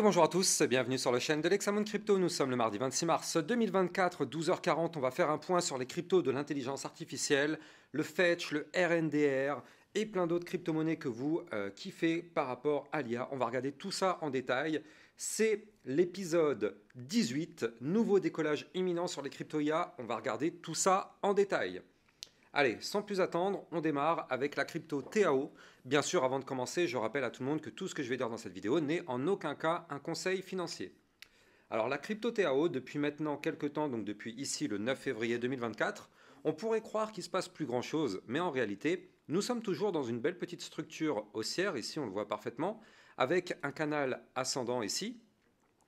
Bonjour à tous, bienvenue sur la chaîne de l'Hexamone Crypto. Nous sommes le mardi 26 mars 2024, 12h40. On va faire un point sur les cryptos de l'intelligence artificielle, le Fetch, le RNDR et plein d'autres crypto-monnaies que vous kiffez par rapport à l'IA. On va regarder tout ça en détail. C'est l'épisode 18, nouveau décollage imminent sur les crypto-IA. On va regarder tout ça en détail. Allez, sans plus attendre, on démarre avec la crypto TAO. Bien sûr, avant de commencer, je rappelle à tout le monde que tout ce que je vais dire dans cette vidéo n'est en aucun cas un conseil financier. Alors la crypto TAO, depuis maintenant quelques temps, donc depuis ici le 9 février 2024, on pourrait croire qu'il ne se passe plus grand chose, mais en réalité, nous sommes toujours dans une belle petite structure haussière, ici on le voit parfaitement, avec un canal ascendant ici.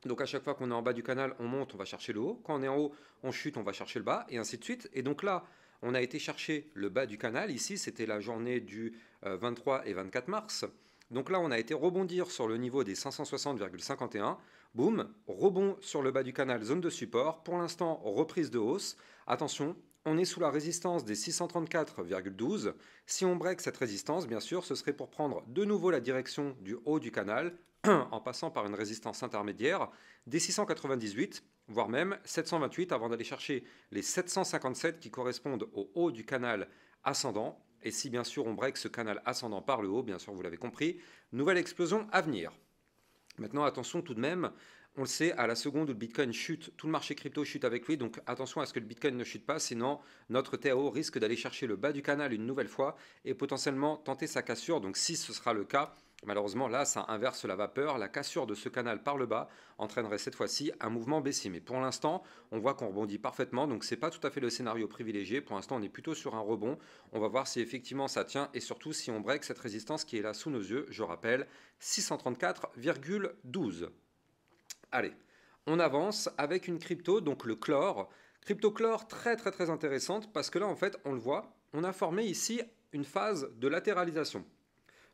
Donc à chaque fois qu'on est en bas du canal, on monte, on va chercher le haut. Quand on est en haut, on chute, on va chercher le bas, et ainsi de suite. Et donc là, on a été chercher le bas du canal. Ici, c'était la journée du 23 et 24 mars. Donc là, on a été rebondir sur le niveau des 560,51. Boum, rebond sur le bas du canal, zone de support. Pour l'instant, reprise de hausse. Attention, on est sous la résistance des 634,12. Si on break cette résistance, bien sûr, ce serait pour prendre de nouveau la direction du haut du canal, en passant par une résistance intermédiaire des 698, voire même 728 avant d'aller chercher les 757 qui correspondent au haut du canal ascendant. Et si bien sûr on break ce canal ascendant par le haut, bien sûr vous l'avez compris, nouvelle explosion à venir. Maintenant attention tout de même, on le sait, à la seconde où le Bitcoin chute, tout le marché crypto chute avec lui, donc attention à ce que le Bitcoin ne chute pas, sinon notre TAO risque d'aller chercher le bas du canal une nouvelle fois et potentiellement tenter sa cassure. Donc si ce sera le cas, malheureusement là ça inverse la vapeur, la cassure de ce canal par le bas entraînerait cette fois-ci un mouvement baissier. Mais pour l'instant, on voit qu'on rebondit parfaitement, donc c'est pas tout à fait le scénario privilégié. Pour l'instant, on est plutôt sur un rebond. On va voir si effectivement ça tient et surtout si on break cette résistance qui est là sous nos yeux, je rappelle, 634,12. Allez, on avance avec une crypto, donc le Chlore. Crypto Chlore très intéressante parce que là en fait on le voit, on a formé ici une phase de latéralisation.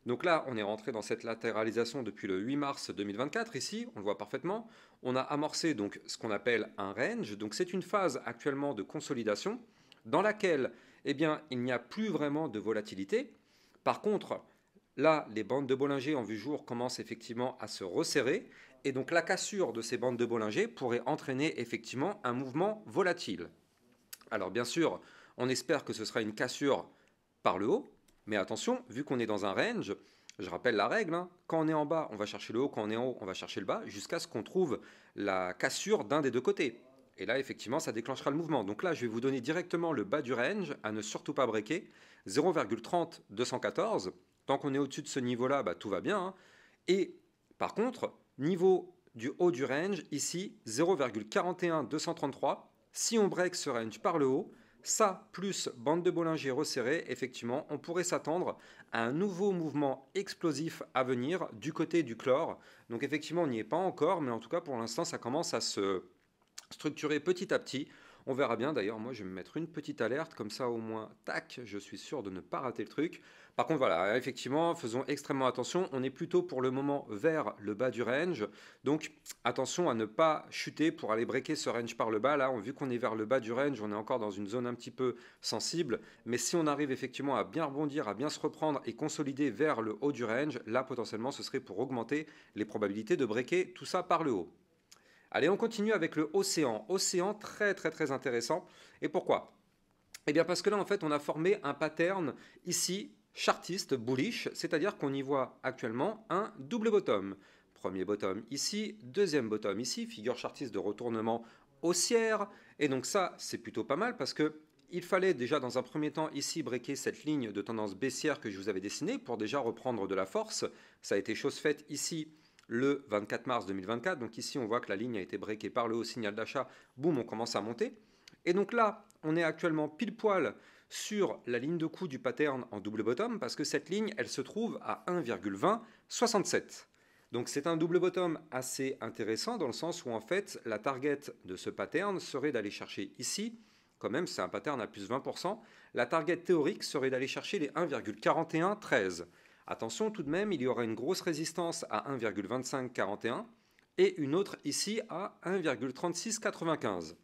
Donc là on est rentré dans cette latéralisation depuis le 8 mars 2024 ici, on le voit parfaitement. On a amorcé donc ce qu'on appelle un range, donc c'est une phase actuellement de consolidation dans laquelle eh bien, il n'y a plus vraiment de volatilité. Par contre, là, les bandes de Bollinger en vue jour commencent effectivement à se resserrer. Et donc la cassure de ces bandes de Bollinger pourrait entraîner effectivement un mouvement volatile. Alors bien sûr, on espère que ce sera une cassure par le haut, mais attention, vu qu'on est dans un range, je rappelle la règle, hein, quand on est en bas, on va chercher le haut, quand on est en haut, on va chercher le bas, jusqu'à ce qu'on trouve la cassure d'un des deux côtés. Et là, effectivement, ça déclenchera le mouvement. Donc là, je vais vous donner directement le bas du range, à ne surtout pas breaker, 0,30214. Tant qu'on est au-dessus de ce niveau-là, bah, tout va bien. Hein. Et par contre, niveau du haut du range, ici, 0,41233. Si on break ce range par le haut, ça, plus bande de Bollinger resserrée, effectivement, on pourrait s'attendre à un nouveau mouvement explosif à venir du côté du Chlore. Donc effectivement, on n'y est pas encore, mais en tout cas, pour l'instant, ça commence à se structurer petit à petit. On verra bien, d'ailleurs, moi je vais me mettre une petite alerte, comme ça au moins, tac, je suis sûr de ne pas rater le truc. Par contre, voilà, effectivement, faisons extrêmement attention, on est plutôt pour le moment vers le bas du range, donc attention à ne pas chuter pour aller breaker ce range par le bas. Là, vu qu'on est vers le bas du range, on est encore dans une zone un petit peu sensible, mais si on arrive effectivement à bien rebondir, à bien se reprendre et consolider vers le haut du range, là potentiellement ce serait pour augmenter les probabilités de breaker tout ça par le haut. Allez, on continue avec le océan. Océan très intéressant. Et pourquoi? Eh bien parce que là, en fait, on a formé un pattern ici, chartiste, bullish, c'est-à-dire qu'on y voit actuellement un double bottom. Premier bottom ici, deuxième bottom ici, figure chartiste de retournement haussière. Et donc ça, c'est plutôt pas mal parce que il fallait déjà dans un premier temps ici breaker cette ligne de tendance baissière que je vous avais dessinée pour déjà reprendre de la force. Ça a été chose faite ici le 24 mars 2024. Donc ici, on voit que la ligne a été breakée par le haut signal d'achat. Boum, on commence à monter. Et donc là, on est actuellement pile poil sur la ligne de coup du pattern en double bottom parce que cette ligne, elle se trouve à 1,2067. Donc c'est un double bottom assez intéressant dans le sens où en fait la target de ce pattern serait d'aller chercher ici, quand même c'est un pattern à plus 20%, la target théorique serait d'aller chercher les 1,4113. Attention tout de même, il y aura une grosse résistance à 1,2541 et une autre ici à 1,3695.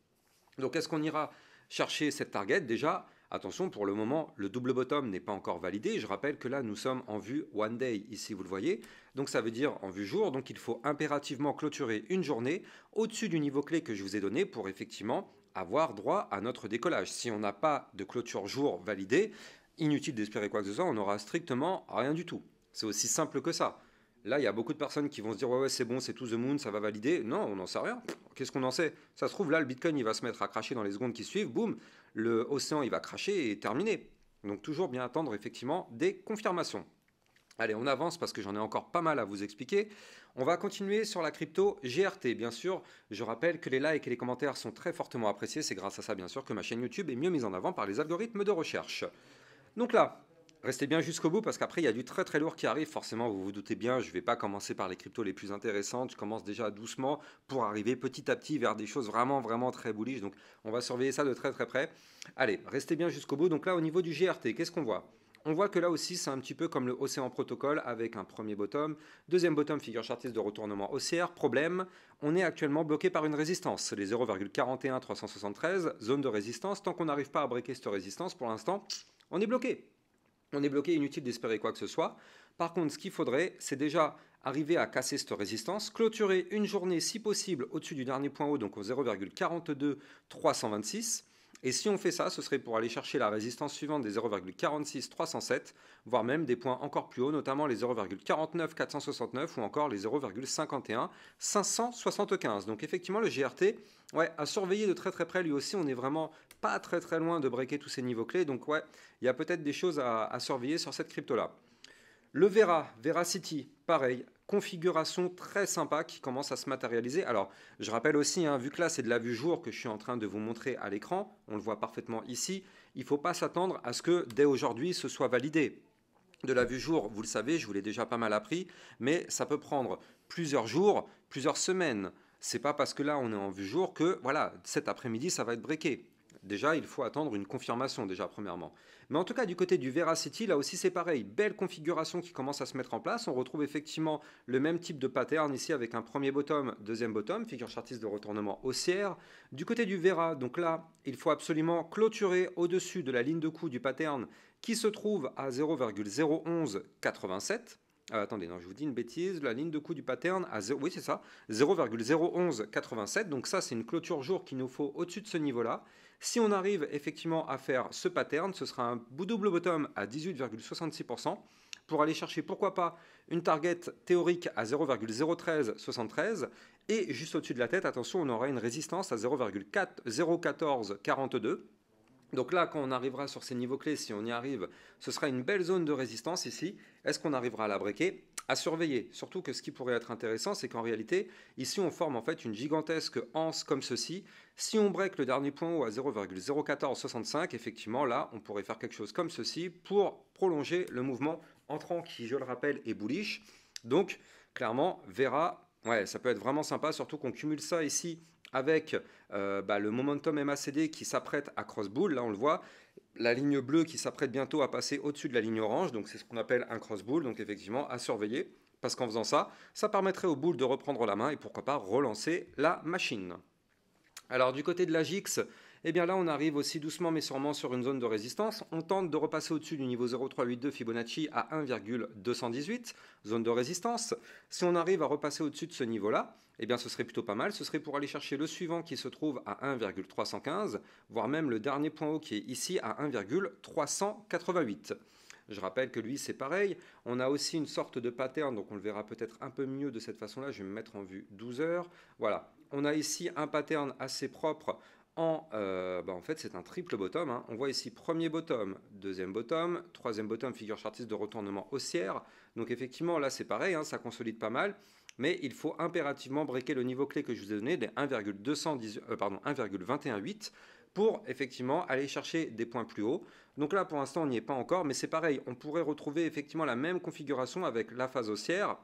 Donc est-ce qu'on ira chercher cette target? Déjà, Attention, pour le moment, le double bottom n'est pas encore validé. Je rappelle que là, nous sommes en vue one day, ici, vous le voyez. Donc ça veut dire en vue jour, donc il faut impérativement clôturer une journée au-dessus du niveau clé que je vous ai donné pour effectivement avoir droit à notre décollage. Si on n'a pas de clôture jour validée, inutile d'espérer quoi que ce soit, on n'aura strictement rien du tout. C'est aussi simple que ça. Là, il y a beaucoup de personnes qui vont se dire ouais, ouais c'est bon, c'est to the moon, ça va valider. Non, on n'en sait rien. Qu'est-ce qu'on en sait? Ça se trouve, là, le Bitcoin, il va se mettre à cracher dans les secondes qui suivent. Boum, le océan, il va cracher et terminer. Donc, toujours bien attendre, effectivement, des confirmations. Allez, on avance parce que j'en ai encore pas mal à vous expliquer. On va continuer sur la crypto GRT. Bien sûr, je rappelle que les likes et les commentaires sont très fortement appréciés. C'est grâce à ça, bien sûr, que ma chaîne YouTube est mieux mise en avant par les algorithmes de recherche. Donc là, restez bien jusqu'au bout parce qu'après, il y a du très très lourd qui arrive. Forcément, vous vous doutez bien, je ne vais pas commencer par les cryptos les plus intéressantes. Je commence déjà doucement pour arriver petit à petit vers des choses vraiment vraiment très bullish. Donc, on va surveiller ça de très très près. Allez, restez bien jusqu'au bout. Donc là, au niveau du GRT, qu'est-ce qu'on voit? On voit que là aussi, c'est un petit peu comme le Océan Protocol avec un premier bottom, deuxième bottom figure chartiste de retournement haussière. Problème, on est actuellement bloqué par une résistance, les 0,41373, zone de résistance. Tant qu'on n'arrive pas à breaker cette résistance, pour l'instant, on est bloqué. On est bloqué, inutile d'espérer quoi que ce soit. Par contre, ce qu'il faudrait, c'est déjà arriver à casser cette résistance, clôturer une journée si possible au-dessus du dernier point haut, donc au 0,42326. Et si on fait ça, ce serait pour aller chercher la résistance suivante des 0,46307, voire même des points encore plus hauts, notamment les 0,49469 ou encore les 0,51575. Donc effectivement, le GRT, ouais, à surveiller de très très près lui aussi. On n'est vraiment pas très très loin de breaker tous ces niveaux clés. Donc ouais, il y a peut-être des choses à surveiller sur cette crypto-là. Le Veracity, pareil, configuration très sympa qui commence à se matérialiser. Alors, je rappelle aussi, hein, vu que là c'est de la vue jour que je suis en train de vous montrer à l'écran, on le voit parfaitement ici, il ne faut pas s'attendre à ce que dès aujourd'hui ce soit validé. De la vue jour, vous le savez, je vous l'ai déjà pas mal appris, mais ça peut prendre plusieurs jours, plusieurs semaines. C'est pas parce que là on est en vue jour que voilà, cet après-midi ça va être breaké. Déjà, il faut attendre une confirmation, déjà, premièrement. Mais en tout cas, du côté du Veracity, là aussi, c'est pareil. Belle configuration qui commence à se mettre en place. On retrouve effectivement le même type de pattern ici avec un premier bottom, deuxième bottom, figure chartiste de retournement haussière. Du côté du Vera, donc là, il faut absolument clôturer au-dessus de la ligne de coup du pattern qui se trouve à 0,01187. Attendez, non, je vous dis une bêtise. La ligne de coup du pattern à 0, oui, c'est ça, 0,01187. Donc ça, c'est une clôture jour qu'il nous faut au-dessus de ce niveau-là. Si on arrive effectivement à faire ce pattern, ce sera un double bottom à 18,66% pour aller chercher, pourquoi pas, une target théorique à 0,01373 et juste au-dessus de la tête, attention, on aura une résistance à 0,01442. Donc là, quand on arrivera sur ces niveaux clés, si on y arrive, ce sera une belle zone de résistance ici. Est-ce qu'on arrivera à la breaker? À surveiller. Surtout que ce qui pourrait être intéressant, c'est qu'en réalité, ici, on forme en fait une gigantesque anse comme ceci. Si on break le dernier point haut à 0,01465, effectivement, là, on pourrait faire quelque chose comme ceci pour prolonger le mouvement entrant qui, je le rappelle, est bullish. Donc, clairement, Vera, ouais, ça peut être vraiment sympa, surtout qu'on cumule ça ici avec le momentum MACD qui s'apprête à cross bull, là on le voit, la ligne bleue qui s'apprête bientôt à passer au-dessus de la ligne orange, donc c'est ce qu'on appelle un cross bull, donc effectivement à surveiller, parce qu'en faisant ça, ça permettrait au bull de reprendre la main et pourquoi pas relancer la machine. Alors du côté de la GIX, eh bien là on arrive aussi doucement mais sûrement sur une zone de résistance. On tente de repasser au-dessus du niveau 0,382 Fibonacci à 1,218, zone de résistance. Si on arrive à repasser au-dessus de ce niveau-là, eh bien ce serait plutôt pas mal. Ce serait pour aller chercher le suivant qui se trouve à 1,315, voire même le dernier point haut qui est ici à 1,388. Je rappelle que lui, c'est pareil. On a aussi une sorte de pattern, donc on le verra peut-être un peu mieux de cette façon-là. Je vais me mettre en vue 12 heures. Voilà. On a ici un pattern assez propre en fait, c'est un triple bottom. Hein. On voit ici premier bottom, deuxième bottom, troisième bottom, figure chartiste de retournement haussière. Donc effectivement, là, c'est pareil, hein, ça consolide pas mal. Mais il faut impérativement breaker le niveau clé que je vous ai donné, des 1,218 pour effectivement aller chercher des points plus hauts. Donc là, pour l'instant, on n'y est pas encore, mais c'est pareil. On pourrait retrouver effectivement la même configuration avec la phase haussière,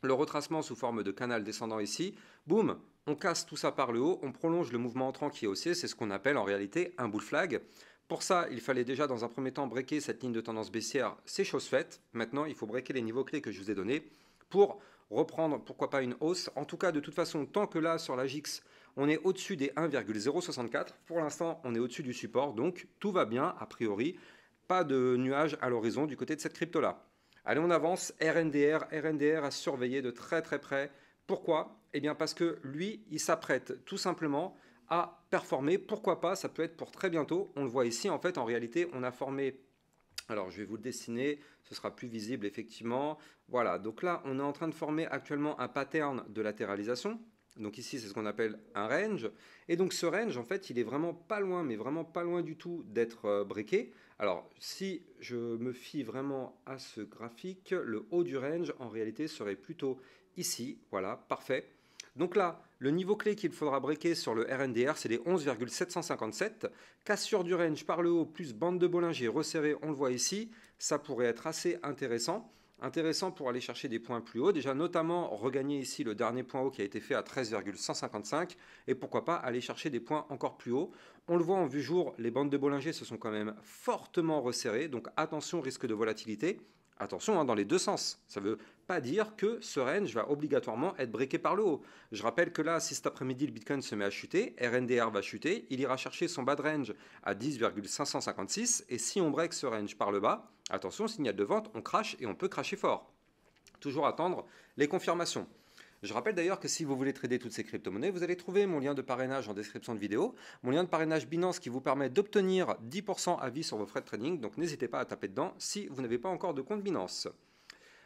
le retracement sous forme de canal descendant ici. Boum, on casse tout ça par le haut, on prolonge le mouvement entrant qui est haussier. C'est ce qu'on appelle en réalité un bull flag. Pour ça, il fallait déjà dans un premier temps breaker cette ligne de tendance baissière. C'est chose faite. Maintenant, il faut breaker les niveaux clés que je vous ai donnés pour reprendre, pourquoi pas, une hausse. En tout cas, de toute façon, tant que là, sur la GIX, On est au-dessus des 1,064. Pour l'instant, on est au-dessus du support, donc tout va bien, a priori. Pas de nuage à l'horizon du côté de cette crypto-là. Allez, on avance. RNDR à surveiller de très très près. Pourquoi? Eh bien parce que lui, il s'apprête tout simplement à performer. Pourquoi pas? Ça peut être pour très bientôt. On le voit ici, en fait, en réalité, on a formé... Alors, je vais vous le dessiner, ce sera plus visible, effectivement. Voilà, donc là, on est en train de former actuellement un pattern de latéralisation. Donc ici, c'est ce qu'on appelle un range. Et donc ce range, en fait, il est vraiment pas loin, mais vraiment pas loin du tout d'être breaké. Alors, si je me fie vraiment à ce graphique, le haut du range, en réalité, serait plutôt ici. Voilà, parfait. Donc là, le niveau clé qu'il faudra breaker sur le RNDR, c'est les 11,757. Cassure du range par le haut, plus bande de Bollinger resserrée, on le voit ici. Ça pourrait être assez intéressant. Intéressant pour aller chercher des points plus hauts. Déjà, notamment, regagner ici le dernier point haut qui a été fait à 13,155. Et pourquoi pas aller chercher des points encore plus hauts. On le voit en vue jour, les bandes de Bollinger se sont quand même fortement resserrées. Donc attention, risque de volatilité. Attention, hein, dans les deux sens. Ça ne veut pas dire que ce range va obligatoirement être breaké par le haut. Je rappelle que là, si cet après-midi le Bitcoin se met à chuter, RNDR va chuter, il ira chercher son bas de range à 10,556 et si on break ce range par le bas, attention, signal de vente, on crache et on peut cracher fort. Toujours attendre les confirmations. Je rappelle d'ailleurs que si vous voulez trader toutes ces crypto-monnaies, vous allez trouver mon lien de parrainage en description de vidéo, mon lien de parrainage Binance qui vous permet d'obtenir 10% à vie sur vos frais de trading, donc n'hésitez pas à taper dedans si vous n'avez pas encore de compte Binance.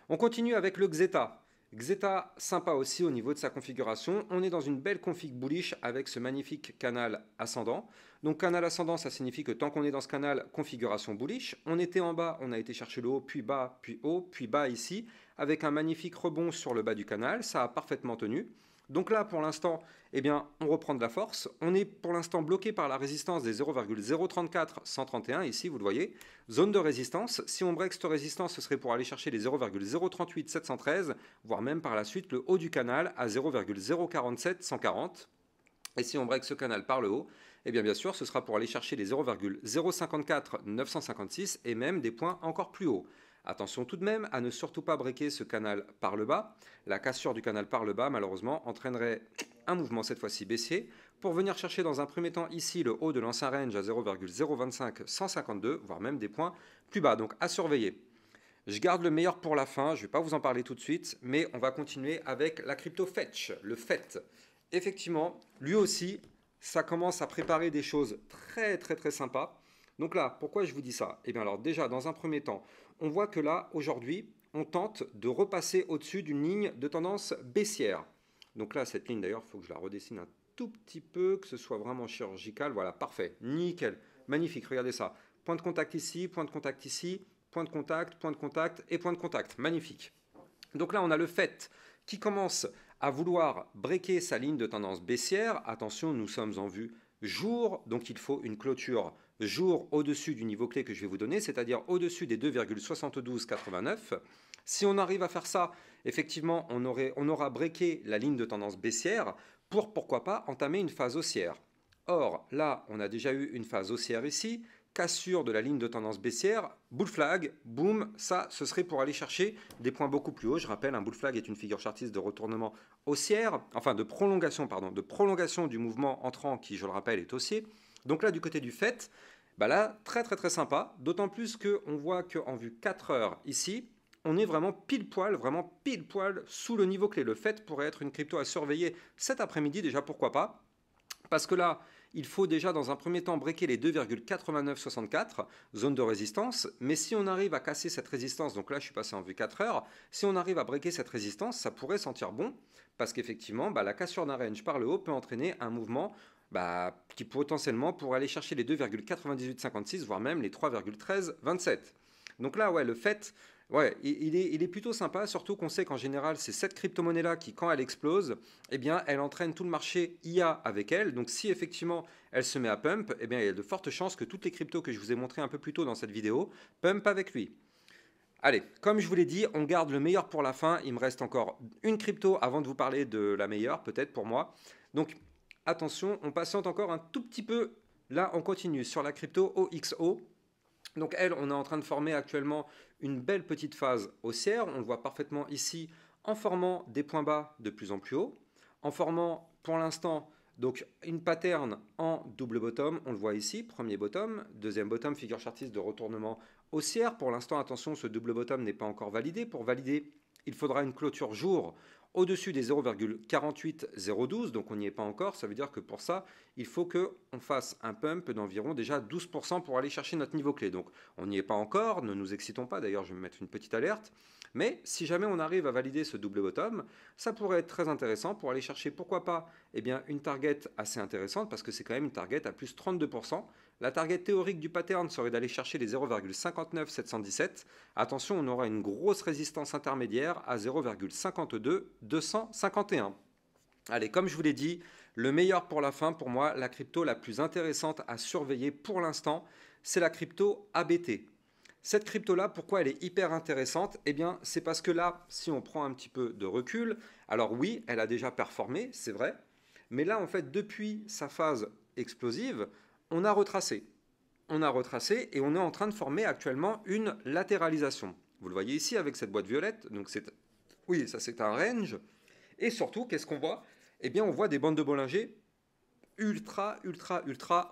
On continue avec le Xeta. Xeta, sympa aussi au niveau de sa configuration. On est dans une belle config bullish avec ce magnifique canal ascendant. Donc canal ascendant, ça signifie que tant qu'on est dans ce canal, configuration bullish. On était en bas, on a été chercher le haut, puis bas, puis haut, puis bas ici, avec un magnifique rebond sur le bas du canal. Ça a parfaitement tenu. Donc là, pour l'instant, eh bien, on reprend de la force. On est pour l'instant bloqué par la résistance des 0,034 131, ici, vous le voyez. Zone de résistance. Si on break cette résistance, ce serait pour aller chercher les 0,038 713, voire même par la suite le haut du canal à 0,047 140. Et si on break ce canal par le haut, eh bien sûr, ce sera pour aller chercher les 0,054 956 et même des points encore plus hauts. Attention tout de même à ne surtout pas breaker ce canal par le bas. La cassure du canal par le bas, malheureusement, entraînerait un mouvement cette fois-ci baissier pour venir chercher dans un premier temps ici le haut de l'ancien range à 0,025 152, voire même des points plus bas. Donc à surveiller. Je garde le meilleur pour la fin, je ne vais pas vous en parler tout de suite, mais on va continuer avec la crypto Fetch, le FET. Effectivement, lui aussi, ça commence à préparer des choses très très très sympas. Donc là, pourquoi je vous dis ça? Eh bien alors déjà, dans un premier temps, on voit que là, aujourd'hui, on tente de repasser au-dessus d'une ligne de tendance baissière. Donc là, cette ligne d'ailleurs, il faut que je la redessine un tout petit peu, que ce soit vraiment chirurgical. Voilà, parfait, nickel, magnifique, regardez ça. Point de contact ici, point de contact ici, point de contact et point de contact. Magnifique. Donc là, on a le FET qui commence à vouloir breaker sa ligne de tendance baissière. Attention, nous sommes en vue jour, donc il faut une clôture jour au-dessus du niveau clé que je vais vous donner, c'est-à-dire au-dessus des 2,7289. Si on arrive à faire ça, effectivement, on aura breaké la ligne de tendance baissière pour, pourquoi pas, entamer une phase haussière. Or, là, on a déjà eu une phase haussière ici, cassure de la ligne de tendance baissière, bull flag, boum, ça, ce serait pour aller chercher des points beaucoup plus hauts. Je rappelle, un bull flag est une figure chartiste de retournement haussière, enfin de prolongation, pardon, de prolongation du mouvement entrant qui, je le rappelle, est haussier. Donc là, du côté du FET, bah là, très très très sympa, d'autant plus qu'on voit qu'en vue 4 heures ici, on est vraiment pile poil sous le niveau clé. Le FET pourrait être une crypto à surveiller cet après-midi, déjà pourquoi pas, parce que là, il faut déjà dans un premier temps breaker les 2,8964, zone de résistance, mais si on arrive à casser cette résistance, donc là je suis passé en vue 4 heures, si on arrive à breaker cette résistance, ça pourrait sentir bon, parce qu'effectivement, la cassure d'un range par le haut peut entraîner un mouvement qui potentiellement pourrait aller chercher les 2,9856, voire même les 3,1327. Donc là, ouais, le fait... Ouais, il est plutôt sympa, surtout qu'on sait qu'en général, c'est cette crypto-monnaie-là qui, quand elle explose, eh bien, elle entraîne tout le marché IA avec elle. Donc, si effectivement, elle se met à pump, eh bien, il y a de fortes chances que toutes les cryptos que je vous ai montrées un peu plus tôt dans cette vidéo pump avec lui. Allez, comme je vous l'ai dit, on garde le meilleur pour la fin. Il me reste encore une crypto avant de vous parler de la meilleure, peut-être pour moi. Donc, attention, on patiente encore un tout petit peu. Là, on continue sur la crypto OXO. Donc elle, on est en train de former actuellement une belle petite phase haussière. On le voit parfaitement ici en formant des points bas de plus en plus haut, en formant pour l'instant Donc une pattern en double bottom, on le voit ici, premier bottom, deuxième bottom, figure chartiste de retournement haussière. Pour l'instant, attention, ce double bottom n'est pas encore validé. Pour valider, il faudra une clôture jour au-dessus des 0,48012, donc on n'y est pas encore. Ça veut dire que pour ça, il faut qu'on fasse un pump d'environ déjà 12% pour aller chercher notre niveau clé. Donc on n'y est pas encore, ne nous excitons pas, d'ailleurs je vais me mettre une petite alerte. Mais si jamais on arrive à valider ce double bottom, ça pourrait être très intéressant pour aller chercher, pourquoi pas, eh bien, une target assez intéressante, parce que c'est quand même une target à plus 32%. La target théorique du pattern serait d'aller chercher les 0,59717. Attention, on aura une grosse résistance intermédiaire à 0,52251. Allez, comme je vous l'ai dit, le meilleur pour la fin, pour moi, la crypto la plus intéressante à surveiller pour l'instant, c'est la crypto ABT. Cette crypto-là, pourquoi elle est hyper intéressante? Eh bien, c'est parce que là, si on prend un petit peu de recul, alors oui, elle a déjà performé, c'est vrai, mais là, en fait, depuis sa phase explosive, on a retracé. On a retracé et on est en train de former actuellement une latéralisation. Vous le voyez ici avec cette boîte violette, donc oui, ça c'est un range. Et surtout, qu'est-ce qu'on voit? Eh bien, on voit des bandes de Bollinger ultra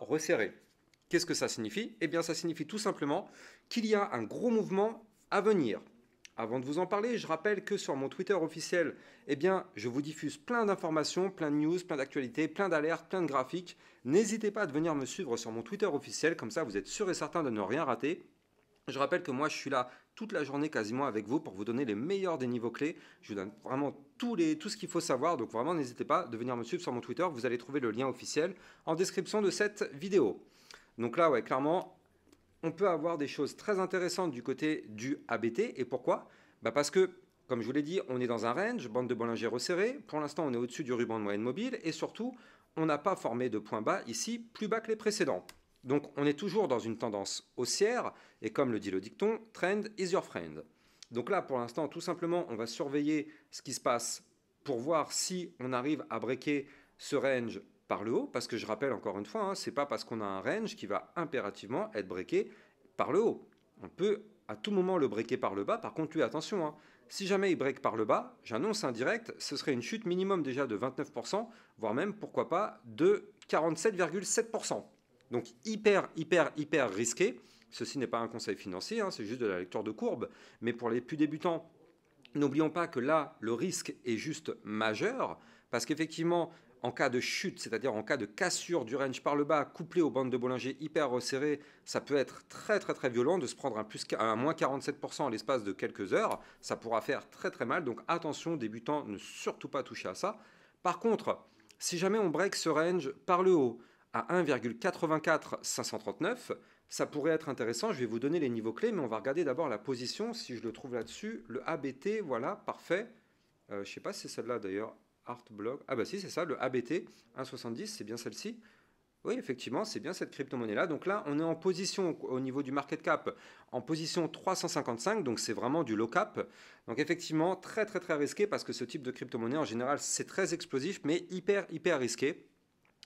resserrées. Qu'est-ce que ça signifie? Eh bien, ça signifie tout simplement qu'il y a un gros mouvement à venir. Avant de vous en parler, je rappelle que sur mon Twitter officiel, eh bien, je vous diffuse plein d'informations, plein de news, plein d'actualités, plein d'alertes, plein de graphiques. N'hésitez pas à venir me suivre sur mon Twitter officiel, comme ça vous êtes sûr et certain de ne rien rater. Je rappelle que moi je suis là toute la journée quasiment avec vous pour vous donner les meilleurs des niveaux clés. Je vous donne vraiment tout ce qu'il faut savoir, donc vraiment n'hésitez pas de venir me suivre sur mon Twitter. Vous allez trouver le lien officiel en description de cette vidéo. Donc là, ouais, clairement, on peut avoir des choses très intéressantes du côté du ABT. Et pourquoi? Parce que, comme je vous l'ai dit, on est dans un range, bande de Bollinger resserrée. Pour l'instant, on est au-dessus du ruban de moyenne mobile. Et surtout, on n'a pas formé de point bas ici, plus bas que les précédents. Donc on est toujours dans une tendance haussière. Et comme le dit le dicton, trend is your friend. Donc là, pour l'instant, tout simplement, on va surveiller ce qui se passe pour voir si on arrive à breaker ce range par le haut, parce que je rappelle encore une fois, ce n'est pas parce qu'on a un range qui va impérativement être breaké par le haut. On peut à tout moment le breaker par le bas, par contre lui attention, si jamais il break par le bas, j'annonce un direct, ce serait une chute minimum déjà de 29%, voire même pourquoi pas de 47,7%. Donc hyper risqué. Ceci n'est pas un conseil financier, c'est juste de la lecture de courbe, mais pour les plus débutants, n'oublions pas que là, le risque est juste majeur, parce qu'effectivement, en cas de chute, c'est-à-dire en cas de cassure du range par le bas, couplé aux bandes de Bollinger hyper resserrées, ça peut être très violent de se prendre un moins 47% en l'espace de quelques heures. Ça pourra faire très mal, donc attention, débutants, ne surtout pas toucher à ça. Par contre, si jamais on break ce range par le haut à 1,84539, ça pourrait être intéressant. Je vais vous donner les niveaux clés, mais on va regarder d'abord la position, si je le trouve là-dessus. Le ABT, voilà, parfait. Je ne sais pas si c'est celle-là d'ailleurs. Artblog. Ah bah si, c'est ça, le ABT 1,70, c'est bien celle-ci. Oui, effectivement, c'est bien cette crypto-monnaie-là. Donc là, on est en position au niveau du market cap, en position 355, donc c'est vraiment du low cap. Donc effectivement, très risqué parce que ce type de crypto-monnaie, en général, c'est très explosif, mais hyper risqué.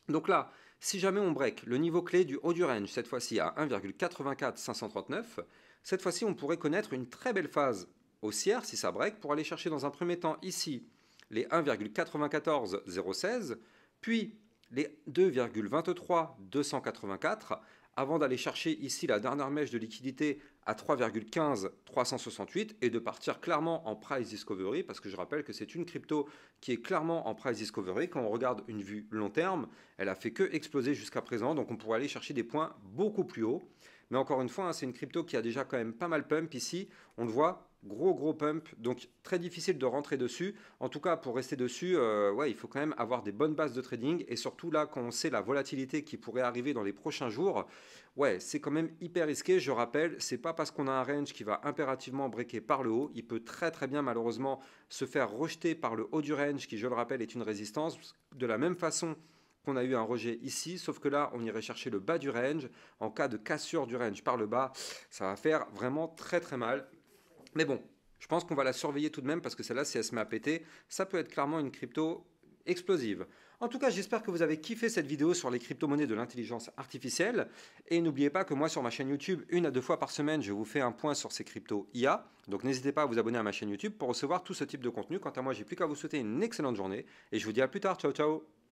Donc là, si jamais on break le niveau clé du haut du range, cette fois-ci à 1,84539, cette fois-ci, on pourrait connaître une très belle phase haussière si ça break pour aller chercher dans un premier temps ici les 1,94016, puis les 2,23284, avant d'aller chercher ici la dernière mèche de liquidité à 3,15368 et de partir clairement en price discovery, parce que je rappelle que c'est une crypto qui est clairement en price discovery. Quand on regarde une vue long terme, elle a fait que exploser jusqu'à présent, donc on pourrait aller chercher des points beaucoup plus hauts. Mais encore une fois, c'est une crypto qui a déjà quand même pas mal pump ici. On le voit, gros pump, donc très difficile de rentrer dessus. En tout cas, pour rester dessus, ouais, il faut quand même avoir des bonnes bases de trading. Et surtout là, quand on sait la volatilité qui pourrait arriver dans les prochains jours, ouais, c'est quand même hyper risqué. Je rappelle, c'est pas parce qu'on a un range qui va impérativement breaker par le haut. Il peut très bien malheureusement se faire rejeter par le haut du range, qui je le rappelle est une résistance. De la même façon qu'on a eu un rejet ici, sauf que là, on irait chercher le bas du range. En cas de cassure du range par le bas, ça va faire vraiment très mal. Mais bon, je pense qu'on va la surveiller tout de même parce que celle-là, si elle se met à péter, ça peut être clairement une crypto explosive. En tout cas, j'espère que vous avez kiffé cette vidéo sur les crypto-monnaies de l'intelligence artificielle. Et n'oubliez pas que moi, sur ma chaîne YouTube, 1 à 2 fois par semaine, je vous fais un point sur ces cryptos IA. Donc n'hésitez pas à vous abonner à ma chaîne YouTube pour recevoir tout ce type de contenu. Quant à moi, j'ai plus qu'à vous souhaiter une excellente journée. Et je vous dis à plus tard. Ciao